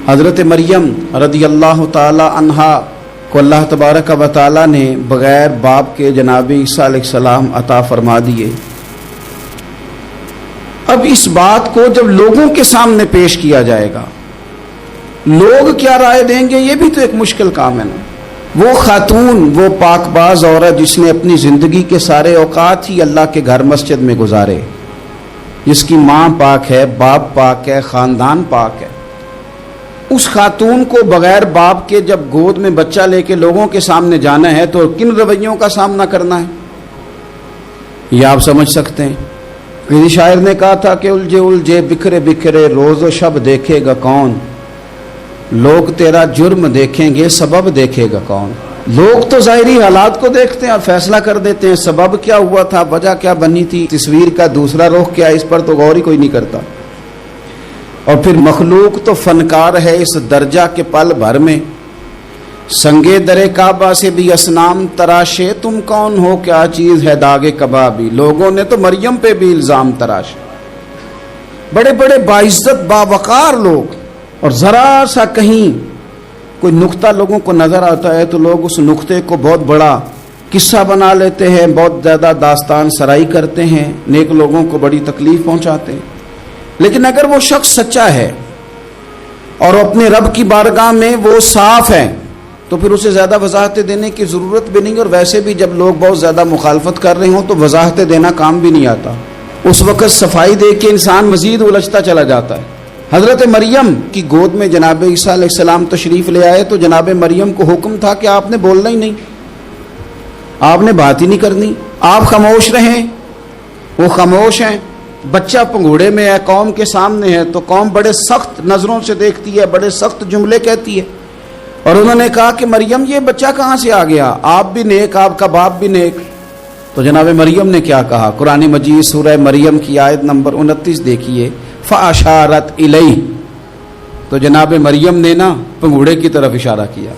حضرت مریم رضی اللہ تعالی عنہا کو اللہ تبارک و تعالی نے بغیر باپ کے جناب عیسیٰ علیہ السلام عطا فرما دیے۔ اب اس بات کو جب لوگوں کے سامنے پیش کیا جائے گا، لوگ کیا رائے دیں گے، یہ بھی تو ایک مشکل کام ہے نا۔ وہ خاتون، وہ پاک باز عورت جس نے اپنی زندگی کے سارے اوقات ہی اللہ کے گھر مسجد میں گزارے، جس کی ماں پاک ہے، باپ پاک ہے، خاندان پاک ہے، اس خاتون کو بغیر باپ کے جب گود میں بچہ لے کے لوگوں کے سامنے جانا ہے تو کن رویوں کا سامنا کرنا ہے، یہ آپ سمجھ سکتے ہیں۔ کسی شاعر نے کہا تھا کہ الجھے الجھے بکھرے بکھرے روز و شب دیکھے گا کون، لوگ تیرا جرم دیکھیں گے سبب دیکھے گا کون۔ لوگ تو ظاہری حالات کو دیکھتے ہیں اور فیصلہ کر دیتے ہیں، سبب کیا ہوا تھا، وجہ کیا بنی تھی، تصویر کا دوسرا رخ کیا، اس پر تو غور ہی کوئی نہیں کرتا۔ اور پھر مخلوق تو فنکار ہے اس درجہ کے پل بھر میں، سنگے درے کعبہ سے بھی اصنام تراشے، تم کون ہو کیا چیز ہے داغے کبابی۔ لوگوں نے تو مریم پہ بھی الزام تراشے، بڑے بڑے باعزت باوقار لوگ، اور ذرا سا کہیں کوئی نقطہ لوگوں کو نظر آتا ہے تو لوگ اس نقطے کو بہت بڑا قصہ بنا لیتے ہیں، بہت زیادہ داستان سرائی کرتے ہیں، نیک لوگوں کو بڑی تکلیف پہنچاتے ہیں۔ لیکن اگر وہ شخص سچا ہے اور اپنے رب کی بارگاہ میں وہ صاف ہے تو پھر اسے زیادہ وضاحتیں دینے کی ضرورت بھی نہیں، اور ویسے بھی جب لوگ بہت زیادہ مخالفت کر رہے ہوں تو وضاحتیں دینا کام بھی نہیں آتا، اس وقت صفائی دے کے انسان مزید الجھتا چلا جاتا ہے۔ حضرت مریم کی گود میں جناب عیسیٰ علیہ السلام تشریف لے آئے تو جناب مریم کو حکم تھا کہ آپ نے بولنا ہی نہیں، آپ نے بات ہی نہیں کرنی، آپ خاموش رہیں۔ وہ خاموش ہیں، بچہ پنگوڑے میں ہے، قوم کے سامنے ہے تو قوم بڑے سخت نظروں سے دیکھتی ہے، بڑے سخت جملے کہتی ہے، اور انہوں نے کہا کہ مریم یہ بچہ کہاں سے آ گیا، آپ بھی نیک، آپ کا باپ بھی نیک۔ تو جناب مریم نے کیا کہا، قرآن مجید سورہ مریم کی آیت نمبر 29 دیکھیے، فَأَشَارَتْ إِلَيْهِ، تو جناب مریم نے نا پنگوڑے کی طرف اشارہ کیا،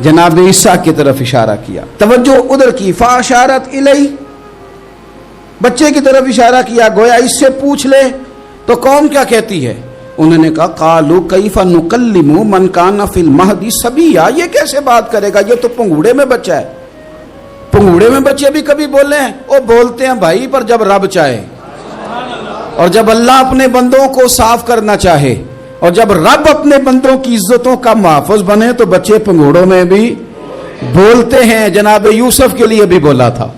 جناب عیسیٰ کی طرف اشارہ کیا، توجہ ادھر کی، فَأَشَارَتْ إِلَيْهِ، بچے کی طرف اشارہ کیا، گویا اس سے پوچھ لے تو قوم کیا کہتی ہے۔ انہوں نے کہا قَالُوا كَيْفَ نُكَلِّمُ مَنْ كَانَ فِي الْمَهْدِ صَبِيًّا، یہ کیسے بات کرے گا، یہ تو پنگوڑے میں بچہ ہے۔ پنگوڑے میں بچے بھی کبھی بولے ہیں، وہ بولتے ہیں بھائی، پر جب رب چاہے اور جب اللہ اپنے بندوں کو صاف کرنا چاہے اور جب رب اپنے بندوں کی عزتوں کا محافظ بنے تو بچے پنگوڑوں میں بھی بولتے ہیں۔ جناب یوسف کے لیے بھی بولا تھا،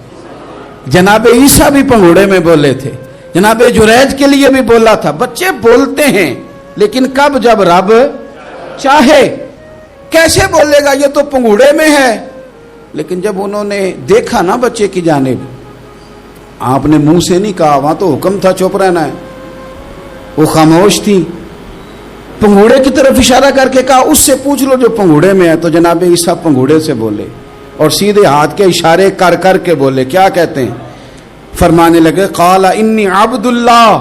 جناب عیسیٰ بھی پنگوڑے میں بولے تھے، جناب جریج کے لیے بھی بولا تھا، بچے بولتے ہیں لیکن کب، جب رب چاہے۔ کیسے بولے گا، یہ تو پنگوڑے میں ہے۔ لیکن جب انہوں نے دیکھا نا بچے کی جانب، آپ نے منہ سے نہیں کہا، وہاں تو حکم تھا چپ رہنا ہے، وہ خاموش تھی، پنگوڑے کی طرف اشارہ کر کے کہا اس سے پوچھ لو جو پنگوڑے میں ہے۔ تو جناب عیسیٰ پنگوڑے سے بولے اور سیدھے ہاتھ کے اشارے کر کر کے بولے، کیا کہتے ہیں، فرمانے لگے قال انی عبد اللہ۔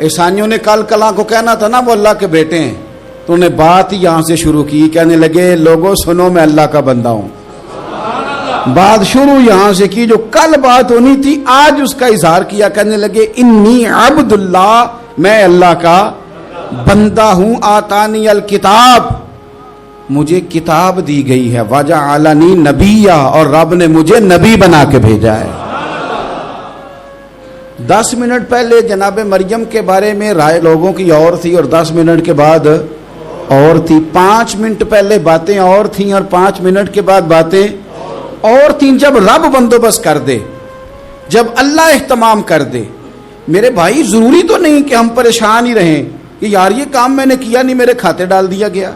عیسائیوں نے کل کلاں کو کہنا تھا نا وہ اللہ کے بیٹے ہیں، تو انہیں بات یہاں سے شروع کی، کہنے لگے لوگوں سنو میں اللہ کا بندہ ہوں۔ بات شروع یہاں سے کی، جو کل بات ہونی تھی آج اس کا اظہار کیا، کہنے لگے انی عبد اللہ، میں اللہ کا بندہ ہوں، آتانی الکتاب، مجھے کتاب دی گئی ہے، وجعلنی نبیّا، اور رب نے مجھے نبی بنا کے بھیجا ہے۔ 10 منٹ پہلے جناب مریم کے بارے میں رائے لوگوں کی اور تھی اور 10 منٹ کے بعد اور تھی، 5 منٹ پہلے باتیں اور تھیں اور 5 منٹ کے بعد باتیں اور تین۔ جب رب بندوبست کر دے، جب اللہ اہتمام کر دے، میرے بھائی ضروری تو نہیں کہ ہم پریشان ہی رہیں کہ یار یہ کام میں نے کیا نہیں، میرے کھاتے ڈال دیا گیا،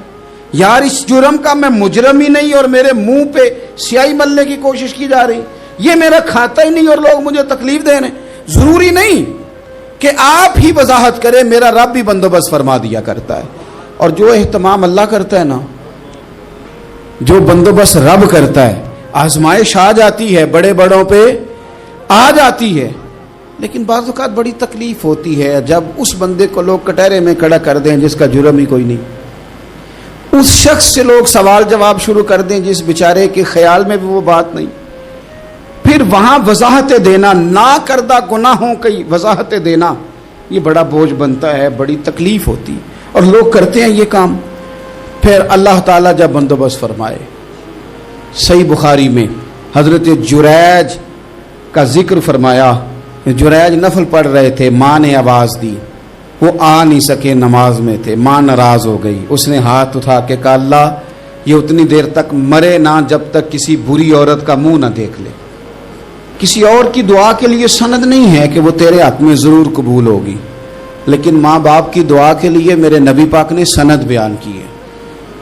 یار اس جرم کا میں مجرم ہی نہیں اور میرے منہ پہ سیاہی ملنے کی کوشش کی جا رہی، یہ میرا کھاتا ہی نہیں اور لوگ مجھے تکلیف دے رہے ہیں۔ ضروری نہیں کہ آپ ہی وضاحت کریں، میرا رب بھی بندوبست فرما دیا کرتا ہے، اور جو اہتمام اللہ کرتا ہے نا، جو بندوبست رب کرتا ہے، آزمائش آ جاتی ہے، بڑے بڑوں پہ آ جاتی ہے، لیکن بعض اوقات بڑی تکلیف ہوتی ہے جب اس بندے کو لوگ کٹہرے میں کھڑا کر دیں جس کا جرم ہی کوئی نہیں، اس شخص سے لوگ سوال جواب شروع کر دیں جس بیچارے کے خیال میں بھی وہ بات نہیں، پھر وہاں وضاحتیں دینا، نہ کردہ گناہوں کی وضاحتیں دینا، یہ بڑا بوجھ بنتا ہے، بڑی تکلیف ہوتی، اور لوگ کرتے ہیں یہ کام۔ پھر اللہ تعالیٰ جب بندوبست فرمائے، صحیح بخاری میں حضرت جریج کا ذکر فرمایا، جریج نفل پڑھ رہے تھے، ماں نے آواز دی، وہ آ نہیں سکے، نماز میں تھے، ماں ناراض ہو گئی، اس نے ہاتھ اٹھا کے کہا اللہ یہ اتنی دیر تک مرے نہ جب تک کسی بری عورت کا منہ نہ دیکھ لے۔ کسی اور کی دعا کے لیے سند نہیں ہے کہ وہ تیرے ہاتھ میں ضرور قبول ہوگی، لیکن ماں باپ کی دعا کے لیے میرے نبی پاک نے سند بیان کی ہے۔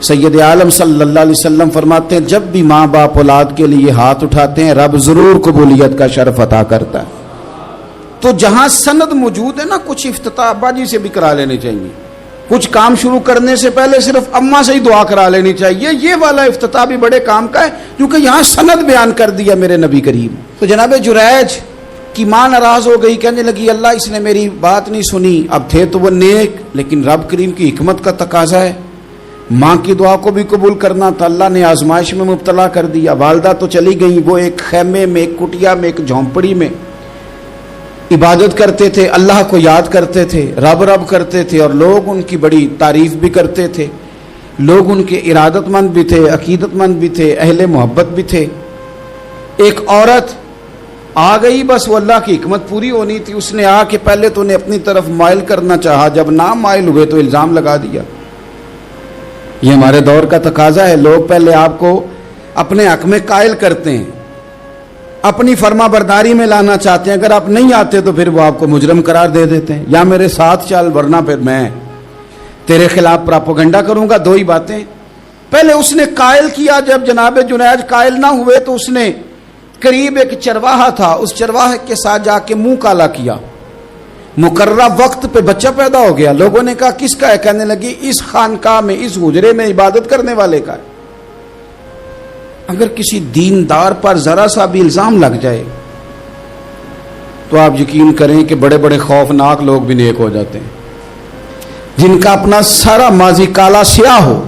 سید عالم صلی اللہ علیہ وسلم فرماتے ہیں جب بھی ماں باپ اولاد کے لیے ہاتھ اٹھاتے ہیں رب ضرور قبولیت کا شرف عطا کرتا ہے۔ تو جہاں سند موجود ہے نا، کچھ افتتاح ابا جی سے بھی کرا لینے چاہیے، کچھ کام شروع کرنے سے پہلے صرف اماں سے ہی دعا کرا لینی چاہیے، یہ والا افتتاح بھی بڑے کام کا ہے کیونکہ یہاں سند بیان کر دیا میرے نبی کریم۔ تو جناب جریج کی ماں ناراض ہو گئی، کہنے لگی اللہ اس نے میری بات نہیں سنی۔ اب تھے تو وہ نیک، لیکن رب کریم کی حکمت کا تقاضا ہے، ماں کی دعا کو بھی قبول کرنا تھا، اللہ نے آزمائش میں مبتلا کر دیا۔ والدہ تو چلی گئی، وہ ایک خیمے میں، ایک کٹیا میں، ایک جھونپڑی میں عبادت کرتے تھے، اللہ کو یاد کرتے تھے، رب رب کرتے تھے، اور لوگ ان کی بڑی تعریف بھی کرتے تھے، لوگ ان کے ارادت مند بھی تھے، عقیدت مند بھی تھے، اہل محبت بھی تھے۔ ایک عورت آ گئی، بس وہ اللہ کی حکمت پوری ہونی تھی، اس نے آ کے پہلے تو انہیں اپنی طرف مائل کرنا چاہا، جب نہ مائل ہوئے تو الزام لگا دیا۔ یہ ہمارے دور کا تقاضا ہے، لوگ پہلے آپ کو اپنے حق میں قائل کرتے ہیں، اپنی فرما برداری میں لانا چاہتے ہیں، اگر آپ نہیں آتے تو پھر وہ آپ کو مجرم قرار دے دیتے ہیں، یا میرے ساتھ چل ورنہ پھر میں تیرے خلاف پراپوگنڈا کروں گا۔ دو ہی باتیں، پہلے اس نے قائل کیا، جب جناب جنید قائل نہ ہوئے تو اس نے قریب ایک چرواہا تھا، اس چرواہے کے ساتھ جا کے منہ کالا کیا، مقررہ وقت پہ بچہ پیدا ہو گیا۔ لوگوں نے کہا کس کا ہے؟ کہنے لگی اس خانقاہ میں، اس حجرے میں عبادت کرنے والے کا ہے۔ اگر کسی دیندار پر ذرا سا بھی الزام لگ جائے تو آپ یقین کریں کہ بڑے بڑے خوفناک لوگ بھی نیک ہو جاتے ہیں، جن کا اپنا سارا ماضی کالا سیاہ ہو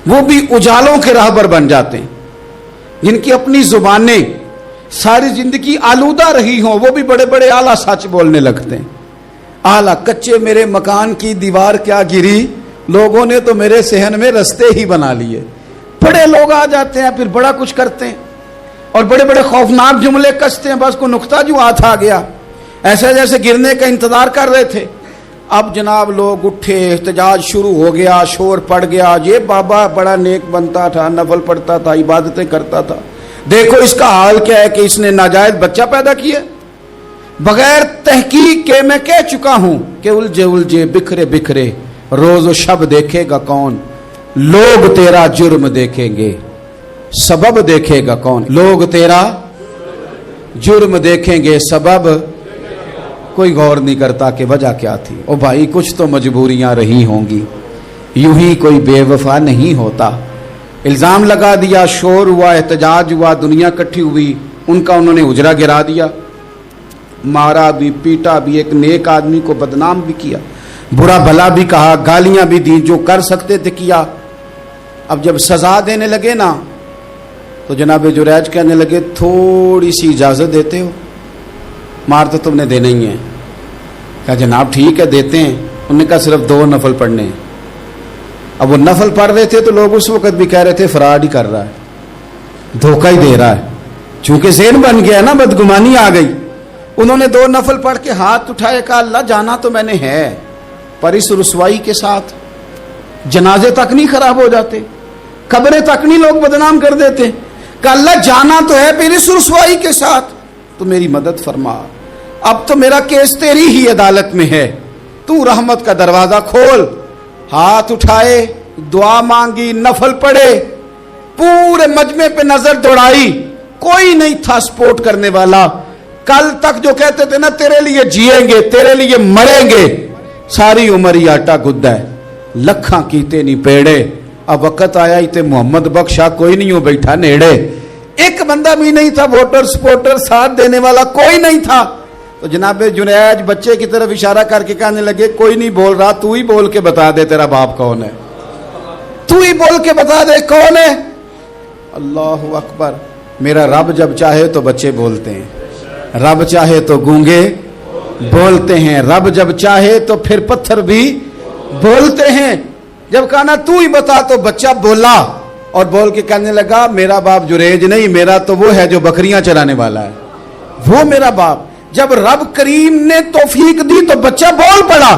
وہ بھی اجالوں کے راہبر بن جاتے ہیں، جن کی اپنی زبانیں ساری زندگی آلودہ رہی ہوں وہ بھی بڑے بڑے اعلیٰ سچ بولنے لگتے ہیں۔ اعلیٰ کچے میرے مکان کی دیوار کیا گری، لوگوں نے تو میرے صحن میں رستے ہی بنا لیے۔ بڑے لوگ آ جاتے ہیں پھر بڑا کچھ کرتے ہیں اور بڑے بڑے خوفناک جملے کستے ہیں، بس کو نقطہ جو ہاتھ آ گیا ایسے جیسے گرنے کا انتظار کر رہے تھے۔ اب جناب لوگ اٹھے، احتجاج شروع ہو گیا، شور پڑ گیا، یہ بابا بڑا نیک بنتا تھا، نفل پڑھتا تھا، عبادتیں کرتا تھا، دیکھو اس کا حال کیا ہے کہ اس نے ناجائز بچہ پیدا کیا۔ بغیر تحقیق کے میں کہہ چکا ہوں کہ الجھے الجھے بکھرے بکھرے روز و شب دیکھے گا کون، لوگ تیرا جرم دیکھیں گے سبب دیکھے گا کون، لوگ تیرا جرم دیکھیں گے سبب کوئی غور نہیں کرتا کہ وجہ کیا تھی۔ او بھائی کچھ تو مجبوریاں رہی ہوں گی، یوں ہی کوئی بے وفا نہیں ہوتا۔ الزام لگا دیا، شور ہوا، احتجاج ہوا، دنیا کٹھی ہوئی، ان کا انہوں نے اجرا گرا دیا، مارا بھی، پیٹا بھی، ایک نیک آدمی کو بدنام بھی کیا، برا بھلا بھی کہا، گالیاں بھی دی، جو کر سکتے تھے کیا۔ اب جب سزا دینے لگے نا تو جناب جریج کہنے لگے تھوڑی سی اجازت دیتے ہو، مار تو تم نے دینا ہی ہے۔ کہا جناب ٹھیک ہے دیتے ہیں۔ انہوں نے کہا صرف 2 نفل پڑھنے ہیں۔ اب وہ نفل پڑھ رہے تھے تو لوگ اس وقت بھی کہہ رہے تھے فراڈ ہی کر رہا ہے، دھوکہ ہی دے رہا ہے، چونکہ ذہن بن گیا نا، بدگمانی آ گئی۔ انہوں نے 2 نفل پڑھ کے ہاتھ اٹھائے، کہا اللہ جانا تو میں نے ہے، پر اس رسوائی کے ساتھ جنازے تک نہیں خراب ہو جاتے، قبریں تک نہیں لوگ بدنام کر دیتے، کہ اللہ جانا تو ہے پھر اس رسوائی کے ساتھ تو میری مدد فرما، اب تو میرا کیس تیری ہی عدالت میں ہے، تو رحمت کا دروازہ کھول۔ ہاتھ اٹھائے، دعا مانگی، نفل پڑھے، پورے مجمع پہ نظر دوڑائی، کوئی نہیں تھا سپورٹ کرنے والا۔ کل تک جو کہتے تھے نا تیرے لیے جیئیں گے، تیرے لیے مریں گے، ساری عمر ہی آٹا گدہ ہے، لکھاں کیتے نہیں پیڑے، اب وقت آیا ہی تے محمد بخشا کوئی نہیں ہو بیٹھا نیڑے، ایک بندہ بھی نہیں تھا ووٹر سپورٹر ساتھ دینے والا کوئی نہیں تھا۔ تو جناب جنید بچے کی طرف اشارہ کر کے کہنے لگے کوئی نہیں بول رہا، تو ہی بول کے بتا دے تیرا باپ کون ہے، تو ہی بول کے بتا دے کون ہے۔ اللہ اکبر۔ میرا رب جب چاہے تو بچے بولتے ہیں، رب چاہے تو گونگے بولتے ہیں، رب جب چاہے تو پھر پتھر بھی بولتے ہیں۔ جب کہا نا تو ہی بتا تو بچہ بولا اور بول کے کہنے لگا میرا باپ جریج نہیں، میرا تو وہ ہے جو بکریاں چرانے والا ہے، وہ میرا باپ۔ جب رب کریم نے توفیق دی تو بچہ بول پڑا۔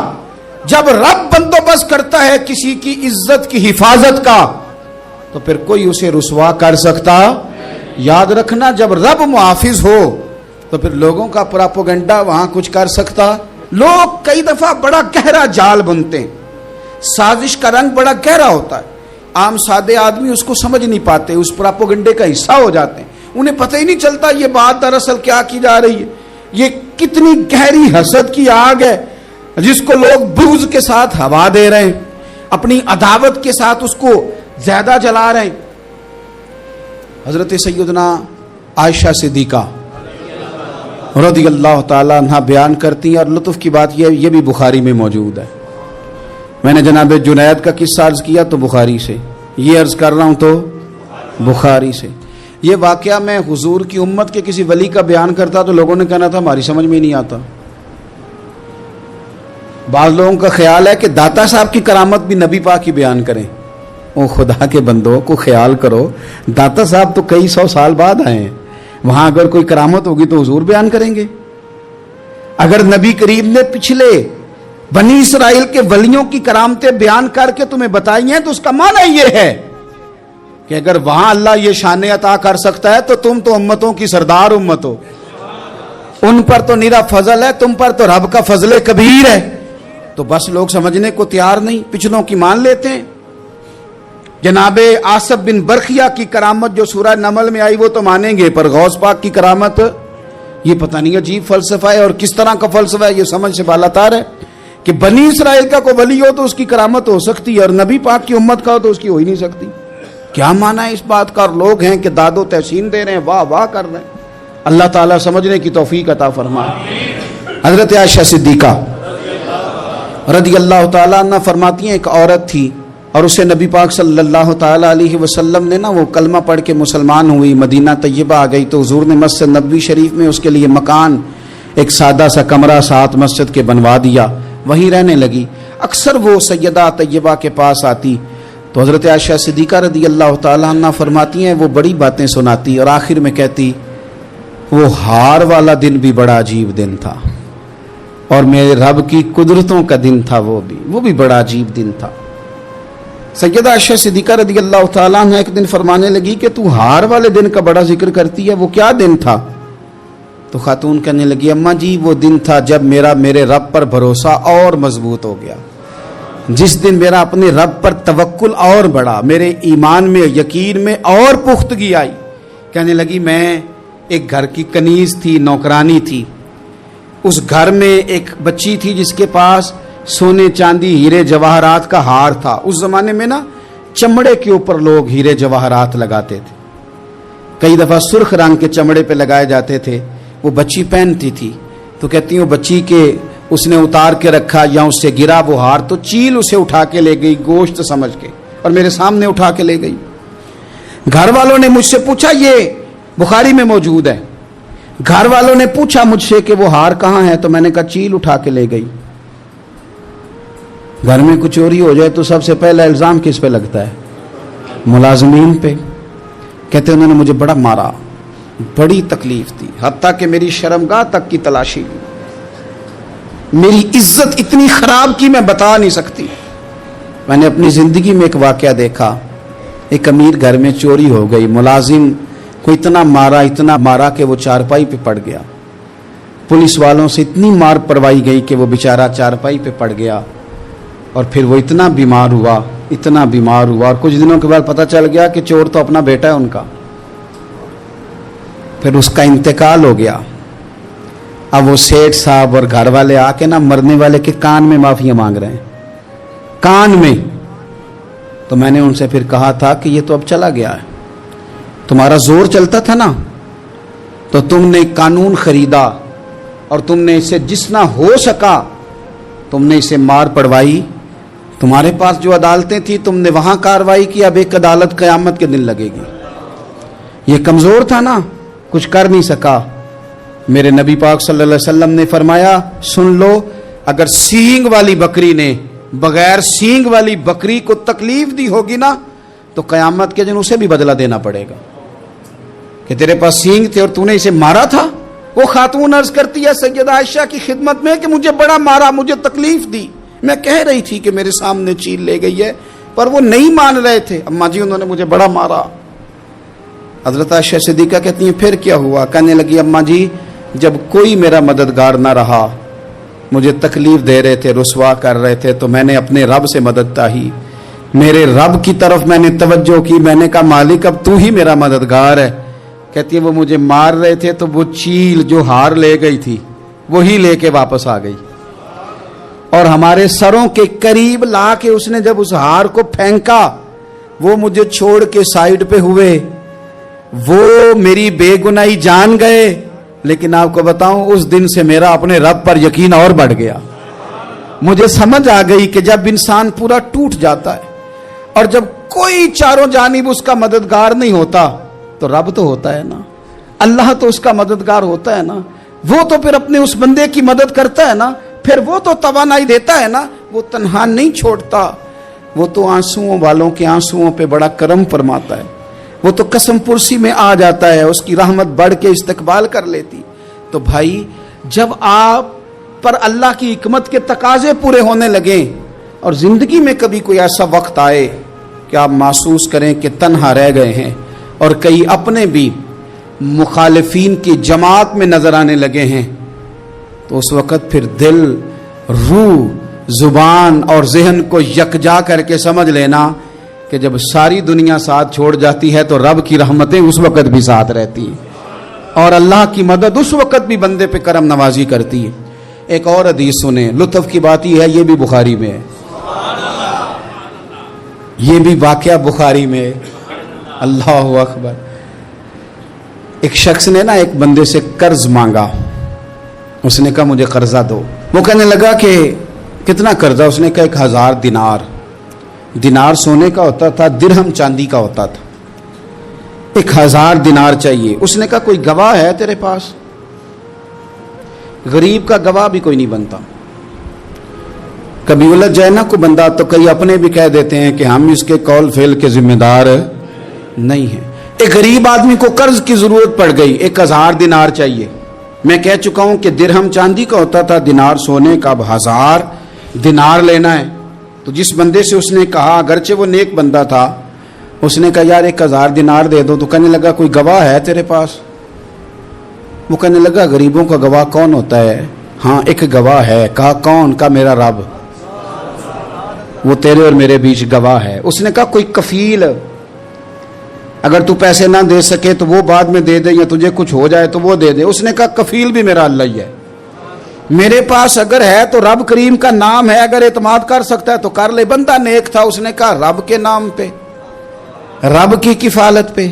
جب رب بندوبست کرتا ہے کسی کی عزت کی حفاظت کا تو پھر کوئی اسے رسوا کر سکتا؟ یاد رکھنا، جب رب محافظ ہو تو پھر لوگوں کا پراپوگنڈا وہاں کچھ کر سکتا؟ لوگ کئی دفعہ بڑا گہرا جال بنتے ہیں، سازش کا رنگ بڑا گہرا ہوتا ہے، عام سادے آدمی اس کو سمجھ نہیں پاتے، اس پراپوگنڈے کا حصہ ہو جاتے ہیں، انہیں پتہ ہی نہیں چلتا یہ بات دراصل کیا کی جا رہی ہے۔ یہ کتنی گہری حسد کی آگ ہے جس کو لوگ بغض کے ساتھ ہوا دے رہے ہیں، اپنی عداوت کے ساتھ اس کو زیادہ جلا رہے ہیں۔ حضرت سیدنا عائشہ صدیقہ رضی اللہ تعالیٰ عنہ بیان کرتی ہیں، اور لطف کی بات یہ بھی بخاری میں موجود ہے۔ میں نے جناب جنید کا قصہ عرض کیا تو بخاری سے، یہ عرض کر رہا ہوں تو بخاری سے۔ یہ واقعہ میں حضور کی امت کے کسی ولی کا بیان کرتا تو لوگوں نے کہنا تھا ہماری سمجھ میں نہیں آتا۔ بعض لوگوں کا خیال ہے کہ داتا صاحب کی کرامت بھی نبی پاک کی بیان کریں۔ او خدا کے بندوں کو خیال کرو، داتا صاحب تو کئی سو سال بعد آئے ہیں، وہاں اگر کوئی کرامت ہوگی تو حضور بیان کریں گے؟ اگر نبی کریم نے پچھلے بنی اسرائیل کے ولیوں کی کرامتیں بیان کر کے تمہیں بتائی ہیں تو اس کا معنی یہ ہے کہ اگر وہاں اللہ یہ شان عطا کر سکتا ہے تو تم تو امتوں کی سردار امت ہو، ان پر تو نیرا فضل ہے، تم پر تو رب کا فضل کبیر ہے۔ تو بس لوگ سمجھنے کو تیار نہیں، پچھلوں کی مان لیتے ہیں۔ جناب آصف بن برخیہ کی کرامت جو سورہ نمل میں آئی وہ تو مانیں گے، پر غوث پاک کی کرامت یہ پتہ نہیں عجیب فلسفہ ہے، اور کس طرح کا فلسفہ ہے یہ سمجھ سے بالاتار ہے کہ بنی اسرائیل کا کوئی ولی ہو تو اس کی کرامت ہو سکتی ہے اور نبی پاک کی امت کا ہو تو اس کی ہو ہی نہیں سکتی۔ کیا معنی ہے اس بات کا؟ اور لوگ ہیں کہ داد و تحسین دے رہے ہیں، واہ واہ کر رہے ہیں۔ اللہ تعالیٰ سمجھنے کی توفیق عطا فرمائے۔ حضرت عائشہ صدیقہ رضی اللہ تعالیٰ عنہ فرماتی ہیں ایک عورت تھی اور اسے نبی پاک صلی اللہ تعالیٰ علیہ وسلم نے وہ کلمہ پڑھ کے مسلمان ہوئی، مدینہ طیبہ آ گئی تو حضور نے مسجد نبوی شریف میں اس کے لیے مکان، ایک سادہ سا کمرہ ساتھ مسجد کے بنوا دیا، وہیں رہنے لگی۔ اکثر وہ سیدہ طیبہ کے پاس آتی تو حضرت عائشہ صدیقہ رضی اللہ تعالیٰ عنہ فرماتی ہیں وہ بڑی باتیں سناتی اور آخر میں کہتی وہ ہار والا دن بھی بڑا عجیب دن تھا اور میرے رب کی قدرتوں کا دن تھا، وہ بھی بڑا عجیب دن تھا۔ سیدہ عائشہ صدیقہ رضی اللہ تعالیٰ عنہ ایک دن فرمانے لگی کہ تو ہار والے دن کا بڑا ذکر کرتی ہے، وہ کیا دن تھا؟ تو خاتون کہنے لگی اماں جی وہ دن تھا جب میرے رب پر بھروسہ اور مضبوط ہو گیا، جس دن میرا اپنے رب پر توکل اور بڑھا، میرے ایمان میں یقین میں اور پختگی آئی۔ کہنے لگی میں ایک گھر کی کنیز تھی، نوکرانی تھی، اس گھر میں ایک بچی تھی جس کے پاس سونے چاندی ہیرے جواہرات کا ہار تھا۔ اس زمانے میں نا چمڑے کے اوپر لوگ ہیرے جواہرات لگاتے تھے، کئی دفعہ سرخ رنگ کے چمڑے پہ لگائے جاتے تھے، وہ بچی پہنتی تھی تو کہتی ہوں بچی کے اس نے اتار کے رکھا یا اس سے گرا وہ ہار تو چیل اسے اٹھا کے لے گئی گوشت سمجھ کے اور میرے سامنے اٹھا کے لے گئی۔ گھر والوں نے مجھ سے پوچھا، یہ بخاری میں موجود ہے، گھر والوں نے پوچھا مجھ سے کہ وہ ہار کہاں ہے تو میں نے کہا چیل اٹھا کے لے گئی۔ گھر میں کچھ چوری ہو جائے تو سب سے پہلا الزام کس پہ لگتا ہے؟ ملازمین پہ۔ کہتے انہوں نے مجھے بڑا مارا، بڑی تکلیف تھی، حتیٰ کہ میری شرمگاہ تک کی تلاشی لی، میری عزت اتنی خراب کی میں بتا نہیں سکتی۔ میں نے اپنی زندگی میں ایک واقعہ دیکھا، ایک امیر گھر میں چوری ہو گئی، ملازم کو اتنا مارا کہ وہ چارپائی پہ پڑ گیا، پولیس والوں سے اتنی مار پروائی گئی کہ وہ بیچارہ چارپائی پہ پڑ گیا، اور پھر وہ اتنا بیمار ہوا اور کچھ دنوں کے بعد پتہ چل گیا کہ چور تو اپنا بیٹا ہے ان کا، پھر اس کا انتقال ہو گیا۔ اب وہ سیٹھ صاحب اور گھر والے آ کے نا مرنے والے کے کان میں معافیاں مانگ رہے ہیں، کان میں۔ تو میں نے ان سے پھر کہا تھا کہ یہ تو اب چلا گیا ہے، تمہارا زور چلتا تھا نا تو تم نے قانون خریدا اور تم نے اسے جتنا ہو سکا تم نے اسے مار پڑوائی، تمہارے پاس جو عدالتیں تھی تم نے وہاں کاروائی کی، اب ایک عدالت قیامت کے دن لگے گی۔ یہ کمزور تھا نا، کچھ کر نہیں سکا۔ میرے نبی پاک صلی اللہ علیہ وسلم نے فرمایا سن لو، اگر سینگ والی بکری نے بغیر سینگ والی بکری کو تکلیف دی ہوگی نا تو قیامت کے دن اسے بھی بدلہ دینا پڑے گا کہ تیرے پاس سینگ تھے اور تو نے اسے مارا تھا. وہ خاتون عرض کرتی ہے سیدہ عائشہ کی خدمت میں کہ مجھے بڑا مارا, مجھے تکلیف دی, میں کہہ رہی تھی کہ میرے سامنے چیل لے گئی ہے پر وہ نہیں مان رہے تھے. اماں جی انہوں نے مجھے بڑا مارا. حضرت عائشہ صدیقہ کہتی ہیں پھر کیا ہوا؟ کہنے لگی اماں جی جب کوئی میرا مددگار نہ رہا, مجھے تکلیف دے رہے تھے, رسوا کر رہے تھے, تو میں نے اپنے رب سے مدد چاہی, میرے رب کی طرف میں نے توجہ کی, میں نے کہا مالک اب تو ہی میرا مددگار ہے. کہتی ہے وہ مجھے مار رہے تھے تو وہ چیل جو ہار لے گئی تھی وہی لے کے واپس آ گئی, اور ہمارے سروں کے قریب لا کے اس نے جب اس ہار کو پھینکا وہ مجھے چھوڑ کے سائیڈ پہ ہوئے. وہ میری بے گناہی جان گئے, لیکن آپ کو بتاؤں اس دن سے میرا اپنے رب پر یقین اور بڑھ گیا. مجھے سمجھ آ گئی کہ جب انسان پورا ٹوٹ جاتا ہے اور جب کوئی چاروں جانب اس کا مددگار نہیں ہوتا تو رب تو ہوتا ہے نا, اللہ تو اس کا مددگار ہوتا ہے نا, وہ تو پھر اپنے اس بندے کی مدد کرتا ہے نا, پھر وہ تو توانائی دیتا ہے نا, وہ تنہا نہیں چھوڑتا, وہ تو آنسوؤں والوں کے آنسوؤں پہ بڑا کرم فرماتا ہے, وہ تو قسم پرسی میں آ جاتا ہے, اس کی رحمت بڑھ کے استقبال کر لیتی. تو بھائی جب آپ پر اللہ کی حکمت کے تقاضے پورے ہونے لگیں اور زندگی میں کبھی کوئی ایسا وقت آئے کہ آپ محسوس کریں کہ تنہا رہ گئے ہیں اور کئی اپنے بھی مخالفین کی جماعت میں نظر آنے لگے ہیں, تو اس وقت پھر دل, روح, زبان اور ذہن کو یکجا کر کے سمجھ لینا کہ جب ساری دنیا ساتھ چھوڑ جاتی ہے تو رب کی رحمتیں اس وقت بھی ساتھ رہتی ہیں اور اللہ کی مدد اس وقت بھی بندے پہ کرم نوازی کرتی ہے. ایک اور حدیث سنیں, لطف کی بات یہ ہے یہ بھی بخاری میں ہے, یہ بھی واقعہ بخاری میں. اللہ اکبر. ایک شخص نے نا ایک بندے سے قرض مانگا, اس نے کہا مجھے قرضہ دو. وہ کہنے لگا کہ کتنا قرضہ؟ اس نے کہا 1000 دینار. دینار سونے کا ہوتا تھا, درہم چاندی کا ہوتا تھا. 1000 دینار چاہیے. اس نے کہا کوئی گواہ ہے تیرے پاس؟ غریب کا گواہ بھی کوئی نہیں بنتا. کبھی الجھ جائے نا کوئی بندہ تو کئی اپنے بھی کہہ دیتے ہیں کہ ہم اس کے قول فعل کے ذمہ دار نہیں ہیں. ایک غریب آدمی کو قرض کی ضرورت پڑ گئی, 1000 دینار چاہیے. میں کہہ چکا ہوں کہ درہم چاندی کا ہوتا تھا, دینار سونے کا. اب 1000 دینار لینا ہے. تو جس بندے سے اس نے کہا, اگرچہ وہ نیک بندہ تھا, اس نے کہا یار 1000 دینار دے دو. تو کہنے لگا کوئی گواہ ہے تیرے پاس؟ وہ کہنے لگا غریبوں کا گواہ کون ہوتا ہے؟ ہاں ایک گواہ ہے. کہا کون؟ کا میرا رب, وہ تیرے اور میرے بیچ گواہ ہے. اس نے کہا کوئی کفیل, اگر تو پیسے نہ دے سکے تو وہ بعد میں دے دے, یا تجھے کچھ ہو جائے تو وہ دے دے. اس نے کہا کفیل بھی میرا اللہ ہی ہے. میرے پاس اگر ہے تو رب کریم کا نام ہے, اگر اعتماد کر سکتا ہے تو کر لے. بندہ نیک تھا, اس نے کہا رب کے نام پہ, رب کی کفالت پہ,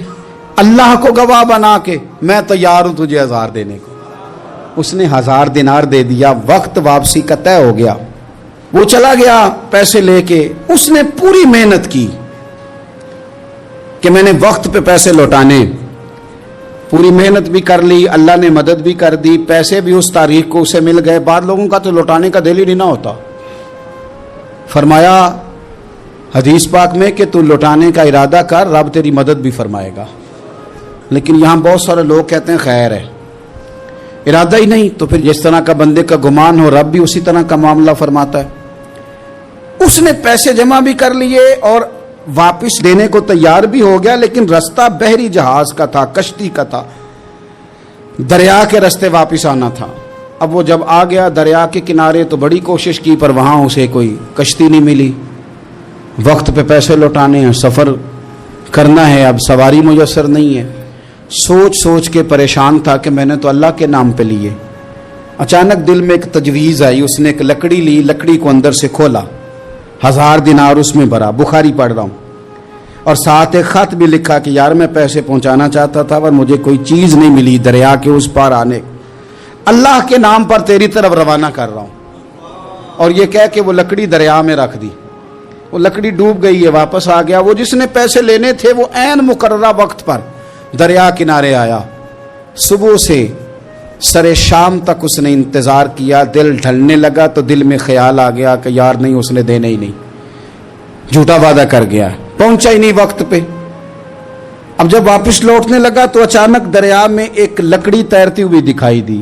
اللہ کو گواہ بنا کے میں تیار ہوں تجھے 1000 دینے کو. اس نے 1000 دینار دے دیا. وقت واپسی کا طے ہو گیا. وہ چلا گیا پیسے لے کے. اس نے پوری محنت کی کہ میں نے وقت پہ پیسے لوٹانے, پوری محنت بھی کر لی, اللہ نے مدد بھی کر دی, پیسے بھی اس تاریخ کو اسے مل گئے. بعض لوگوں کا تو لوٹانے کا دل ہی نہیں نہ ہوتا. فرمایا حدیث پاک میں کہ تو لوٹانے کا ارادہ کر, رب تیری مدد بھی فرمائے گا. لیکن یہاں بہت سارے لوگ کہتے ہیں خیر ہے, ارادہ ہی نہیں. تو پھر جس طرح کا بندے کا گمان ہو رب بھی اسی طرح کا معاملہ فرماتا ہے. اس نے پیسے جمع بھی کر لیے اور واپس دینے کو تیار بھی ہو گیا, لیکن رستہ بحری جہاز کا تھا, کشتی کا تھا, دریا کے رستے واپس آنا تھا. اب وہ جب آ گیا دریا کے کنارے تو بڑی کوشش کی, پر وہاں اسے کوئی کشتی نہیں ملی. وقت پہ پیسے لوٹانے ہیں, سفر کرنا ہے, اب سواری میسر نہیں ہے. سوچ سوچ کے پریشان تھا کہ میں نے تو اللہ کے نام پہ لیے. اچانک دل میں ایک تجویز آئی. اس نے ایک لکڑی لی, لکڑی کو اندر سے کھولا, 1000 دینار اس میں بھرا. بخاری پڑھ رہا ہوں. اور ساتھ ایک خط بھی لکھا کہ یار میں پیسے پہنچانا چاہتا تھا پر مجھے کوئی چیز نہیں ملی دریا کے اس پار آنے, اللہ کے نام پر تیری طرف روانہ کر رہا ہوں. اور یہ کہہ کہ وہ لکڑی دریا میں رکھ دی. وہ لکڑی ڈوب گئی ہے, واپس آ گیا. وہ جس نے پیسے لینے تھے وہ عین مقررہ وقت پر دریا کنارے آیا. صبح سے سر شام تک اس نے انتظار کیا، دل ڈھلنے لگا تو دل میں خیال آ گیا کہ یار نہیں، اس نے دینے ہی نہیں، جھوٹا وعدہ کر گیا، پہنچا ہی نہیں وقت پہ۔ اب جب واپس لوٹنے لگا تو اچانک دریا میں ایک لکڑی تیرتی ہوئی دکھائی دی،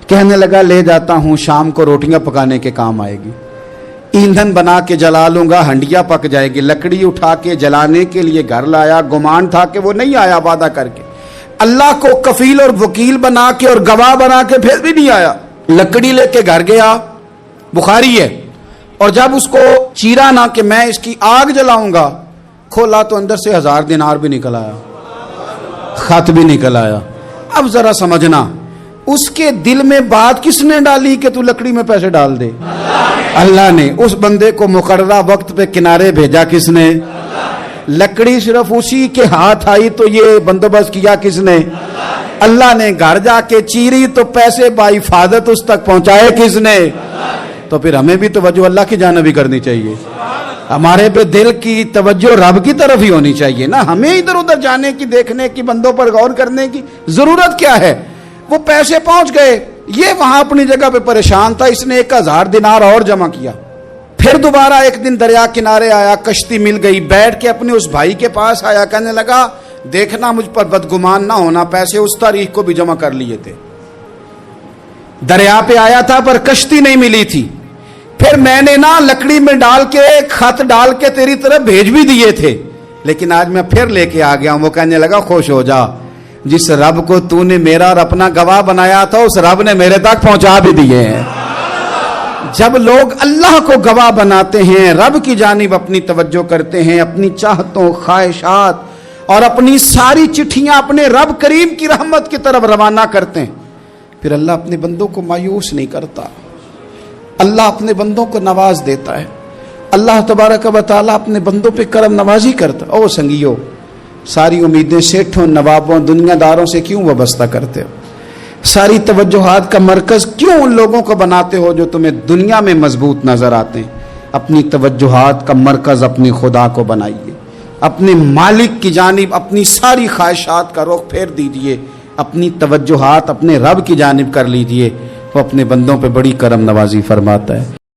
کہنے لگا لے جاتا ہوں، شام کو روٹیاں پکانے کے کام آئے گی، ایندھن بنا کے جلا لوں گا، ہنڈیا پک جائے گی۔ لکڑی اٹھا کے جلانے کے لیے گھر لایا، گمان تھا کہ وہ نہیں آیا وعدہ کر کے، اللہ کو کفیل اور وکیل بنا کے اور گواہ بنا کے پھر بھی نہیں آیا۔ لکڑی لے کے گھر گیا، بخاری ہے، اور جب اس کو چیرا نہ کہ میں اس کی آگ جلاؤں گا، کھولا تو اندر سے 1000 دینار بھی نکل آیا، خط بھی نکل آیا۔ اب ذرا سمجھنا، اس کے دل میں بات کس نے ڈالی کہ تو لکڑی میں پیسے ڈال دے؟ اللہ نے۔ اس بندے کو مقررہ وقت پہ کنارے بھیجا کس نے؟ لکڑی صرف اسی کے ہاتھ آئی تو یہ بندوبست کیا کس نے؟ اللہ نے۔ گھر جا کے چیری تو پیسے بحفاظت اس تک پہنچائے کس نے؟ تو پھر ہمیں بھی توجہ اللہ کی جانب ہی کرنی چاہیے، ہمارے پہ دل کی توجہ رب کی طرف ہی ہونی چاہیے نا، ہمیں ادھر ادھر جانے کی، دیکھنے کی، بندوں پر غور کرنے کی ضرورت کیا ہے؟ وہ پیسے پہنچ گئے، یہ وہاں اپنی جگہ پہ پریشان تھا، اس نے 1000 دینار اور جمع کیا۔ پھر دوبارہ ایک دن دریا کنارے آیا، کشتی مل گئی، بیٹھ کے اپنے اس بھائی کے پاس آیا، کہنے لگا دیکھنا مجھ پر بدگمان نہ ہونا، پیسے اس تاریخ کو بھی جمع کر لیے تھے، دریا پہ آیا تھا پر کشتی نہیں ملی تھی، پھر میں نے نا لکڑی میں ڈال کے خط ڈال کے تیری طرف بھیج بھی دیے تھے، لیکن آج میں پھر لے کے آ گیا ہوں۔ وہ کہنے لگا خوش ہو جا، جس رب کو تو نے میرا اور اپنا گواہ بنایا تھا اس رب نے میرے تک پہنچا بھی دیے ہیں۔ جب لوگ اللہ کو گواہ بناتے ہیں، رب کی جانب اپنی توجہ کرتے ہیں، اپنی چاہتوں، خواہشات اور اپنی ساری چٹھیاں اپنے رب کریم کی رحمت کی طرف روانہ کرتے ہیں، پھر اللہ اپنے بندوں کو مایوس نہیں کرتا، اللہ اپنے بندوں کو نواز دیتا ہے، اللہ تبارک و تعالیٰ اپنے بندوں پہ کرم نوازی کرتا۔ او سنگیو، ساری امیدیں سیٹھوں، نوابوں، دنیا داروں سے کیوں وابستہ کرتے ہو؟ ساری توجہات کا مرکز کیوں ان لوگوں کو بناتے ہو جو تمہیں دنیا میں مضبوط نظر آتے ہیں؟ اپنی توجہات کا مرکز اپنی خدا کو بنائیے، اپنے مالک کی جانب اپنی ساری خواہشات کا رخ پھیر دیجئے، اپنی توجہات اپنے رب کی جانب کر لیجئے، وہ اپنے بندوں پہ بڑی کرم نوازی فرماتا ہے۔